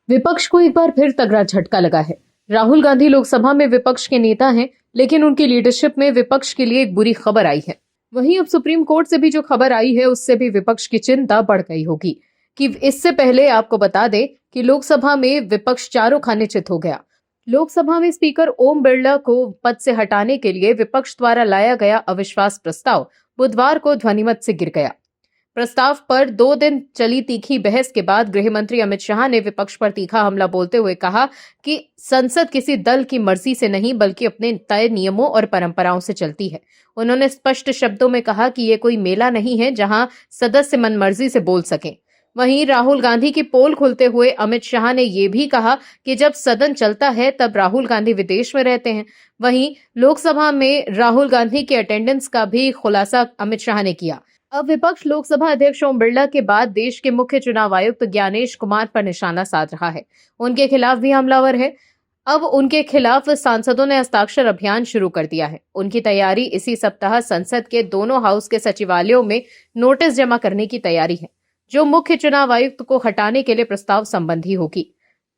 विपक्ष को एक बार फिर तगड़ा झटका लगा है। राहुल गांधी लोकसभा में विपक्ष के नेता हैं, लेकिन उनकी लीडरशिप में विपक्ष के लिए एक बुरी खबर आई है। वहीं अब सुप्रीम कोर्ट से भी जो खबर आई है उससे भी विपक्ष की चिंता बढ़ गई होगी। कि इससे पहले आपको बता दें कि लोकसभा में विपक्ष चारों खाने चित हो गया। लोकसभा में स्पीकर ओम बिरला को पद से हटाने के लिए विपक्ष द्वारा लाया गया अविश्वास प्रस्ताव बुधवार को ध्वनिमत से गिर गया। प्रस्ताव पर 2 दिन चली तीखी बहस के बाद गृह मंत्री अमित शाह ने विपक्ष पर तीखा हमला बोलते हुए कहा कि संसद किसी दल की मर्जी से नहीं बल्कि अपने तय नियमों और परंपराओं से चलती है। उन्होंने स्पष्ट शब्दों में कहा कि ये कोई मेला नहीं है जहां सदस्य मनमर्जी से बोल सकें। वहीं राहुल गांधी की पोल खुलते हुए अमित शाह ने यह भी कहा कि जब सदन चलता है तब राहुल गांधी विदेश में रहते हैं। वहीं लोकसभा में राहुल गांधी के अटेंडेंस का भी खुलासा अमित शाह ने किया। अब विपक्ष लोकसभा अध्यक्ष ओम बिरला के बाद देश के मुख्य चुनाव आयुक्त ज्ञानेश कुमार पर निशाना साध रहा है। उनके खिलाफ भी हमलावर है। अब उनके खिलाफ सांसदों ने हस्ताक्षर अभियान शुरू कर दिया है। उनकी तैयारी इसी सप्ताह संसद के दोनों हाउस के सचिवालयों में नोटिस जमा करने की तैयारी है, जो मुख्य चुनाव आयुक्त को हटाने के लिए प्रस्ताव संबंधी होगी।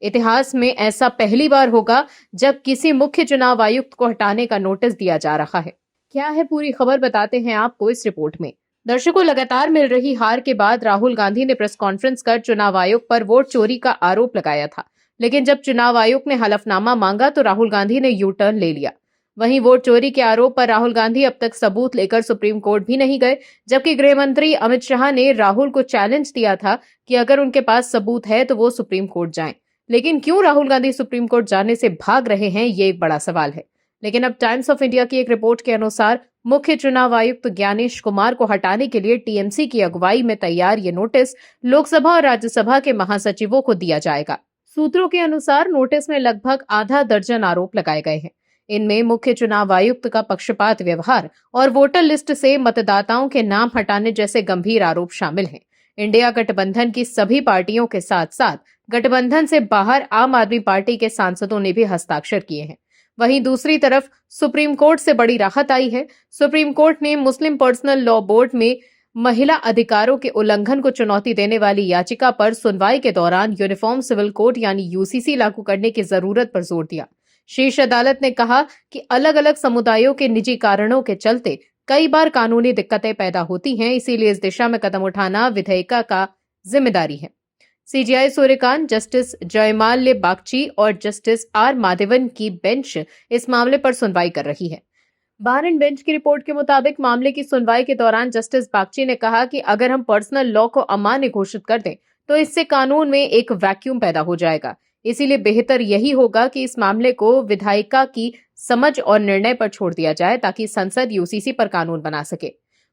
इतिहास में ऐसा पहली बार होगा जब किसी मुख्य चुनाव आयुक्त को हटाने का नोटिस दिया जा रहा है। क्या है पूरी खबर, बताते हैं आपको इस रिपोर्ट में। दर्शकों, लगातार मिल रही हार के बाद राहुल गांधी ने प्रेस कॉन्फ्रेंस कर चुनाव आयोग पर वोट चोरी का आरोप लगाया था, लेकिन जब चुनाव आयोग ने हलफनामा मांगा तो राहुल गांधी ने यू टर्न ले लिया। वहीं वोट चोरी के आरोप पर राहुल गांधी अब तक सबूत लेकर सुप्रीम कोर्ट भी नहीं गए, जबकि गृह मंत्री अमित शाह ने राहुल को चैलेंज दिया था कि अगर उनके पास सबूत है तो वो सुप्रीम कोर्ट जाएं। लेकिन क्यों राहुल गांधी सुप्रीम कोर्ट जाने से भाग रहे हैं, ये एक बड़ा सवाल है। लेकिन अब टाइम्स ऑफ इंडिया की एक रिपोर्ट के अनुसार मुख्य चुनाव आयुक्त ज्ञानेश कुमार को हटाने के लिए टीएमसी की अगुवाई में तैयार ये नोटिस लोकसभा और राज्यसभा के महासचिवों को दिया जाएगा। सूत्रों के अनुसार नोटिस में लगभग आधा दर्जन आरोप लगाए गए हैं। इनमें मुख्य चुनाव आयुक्त का पक्षपात व्यवहार और वोटर लिस्ट से मतदाताओं के नाम हटाने जैसे गंभीर आरोप शामिल हैं। इंडिया गठबंधन की सभी पार्टियों के साथ साथ गठबंधन से बाहर आम आदमी पार्टी के सांसदों ने भी हस्ताक्षर किए हैं। वहीं दूसरी तरफ सुप्रीम कोर्ट से बड़ी राहत आई है। सुप्रीम कोर्ट ने मुस्लिम पर्सनल लॉ बोर्ड में महिला अधिकारों के उल्लंघन को चुनौती देने वाली याचिका पर सुनवाई के दौरान यूनिफॉर्म सिविल कोड यानी यूसीसी लागू करने की जरूरत पर जोर दिया। शीर्ष अदालत ने कहा कि अलग अलग समुदायों के निजी कारणों के चलते कई बार कानूनी दिक्कतें पैदा होती हैं, इसीलिए इस दिशा में कदम उठाना विधेयिका का जिम्मेदारी है। सीजेआई सूर्यकांत, जस्टिस जयमाल्य बागची और जस्टिस आर माधवन की बेंच इस मामले पर सुनवाई कर रही है। बार एंड बेंच की रिपोर्ट के मुताबिक मामले की सुनवाई के दौरान जस्टिस बागची ने कहा कि अगर हम पर्सनल लॉ को अमान्य घोषित कर दें तो इससे कानून में एक वैक्यूम पैदा हो जाएगा। इसीलिए बेहतर यही होगा कि इस मामले को विधायिका की समझ और निर्णय पर छोड़ दिया जाए ताकि संसद यूसीसी पर कानून बना सके।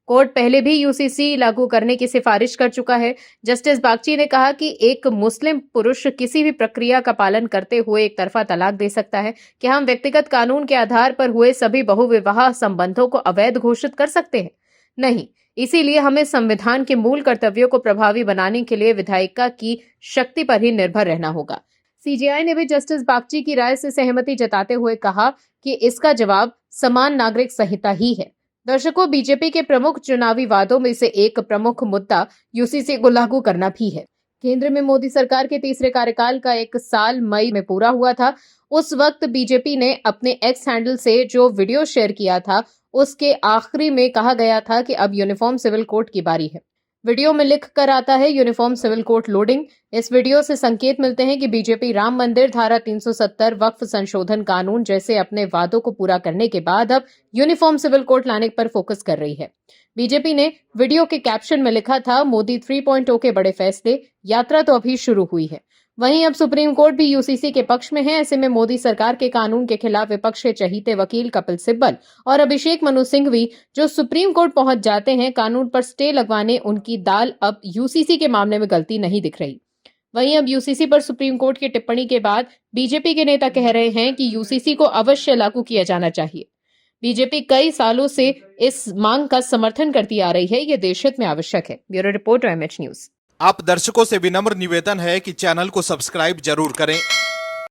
कोर्ट पहले भी यूसीसी लागू करने की सिफारिश कर चुका है। जस्टिस बागची ने कहा कि एक मुस्लिम पुरुष किसी भी प्रक्रिया का पालन करते हुए एक तरफा तलाक दे सकता है। क्या हम व्यक्तिगत कानून के आधार पर हुए सभी बहुविवाह संबंधों को अवैध घोषित कर सकते हैं? नहीं। इसीलिए हमें संविधान के मूल कर्तव्यों को प्रभावी बनाने के लिए विधायिका की शक्ति पर ही निर्भर रहना होगा। सीजेआई ने भी जस्टिस बागची की राय से सहमति जताते हुए कहा कि इसका जवाब समान नागरिक संहिता ही है। दर्शकों, बीजेपी के प्रमुख चुनावी वादों में से एक प्रमुख मुद्दा यूसीसी को लागू करना भी है। केंद्र में मोदी सरकार के तीसरे कार्यकाल का 1 साल मई में पूरा हुआ था। उस वक्त बीजेपी ने अपने एक्स हैंडल से जो वीडियो शेयर किया था उसके आखिरी में कहा गया था कि अब यूनिफॉर्म सिविल कोड की बारी है। वीडियो में लिख कर आता है यूनिफॉर्म सिविल कोड लोडिंग। इस वीडियो से संकेत मिलते हैं कि बीजेपी राम मंदिर, धारा 370, वक्फ संशोधन कानून जैसे अपने वादों को पूरा करने के बाद अब यूनिफॉर्म सिविल कोड लाने पर फोकस कर रही है। बीजेपी ने वीडियो के कैप्शन में लिखा था, मोदी 3.0 के बड़े फैसले, यात्रा तो अभी शुरू हुई है। वहीं अब सुप्रीम कोर्ट भी यूसीसी के पक्ष में है। ऐसे में मोदी सरकार के कानून के खिलाफ विपक्ष के चहीते वकील कपिल सिब्बल और अभिषेक मनु सिंघवी जो सुप्रीम कोर्ट पहुंच जाते हैं कानून पर स्टे लगवाने, उनकी दाल अब यूसीसी के मामले में गलती नहीं दिख रही। वहीं अब यूसीसी पर सुप्रीम कोर्ट की टिप्पणी के बाद बीजेपी के नेता कह रहे हैं कि यूसीसी को अवश्य लागू किया जाना चाहिए। बीजेपी कई सालों से इस मांग का समर्थन करती आ रही है। ये देशहित में आवश्यक है। Bureau report, MH news. आप दर्शकों से विनम्र निवेदन है कि चैनल को सब्सक्राइब जरूर करें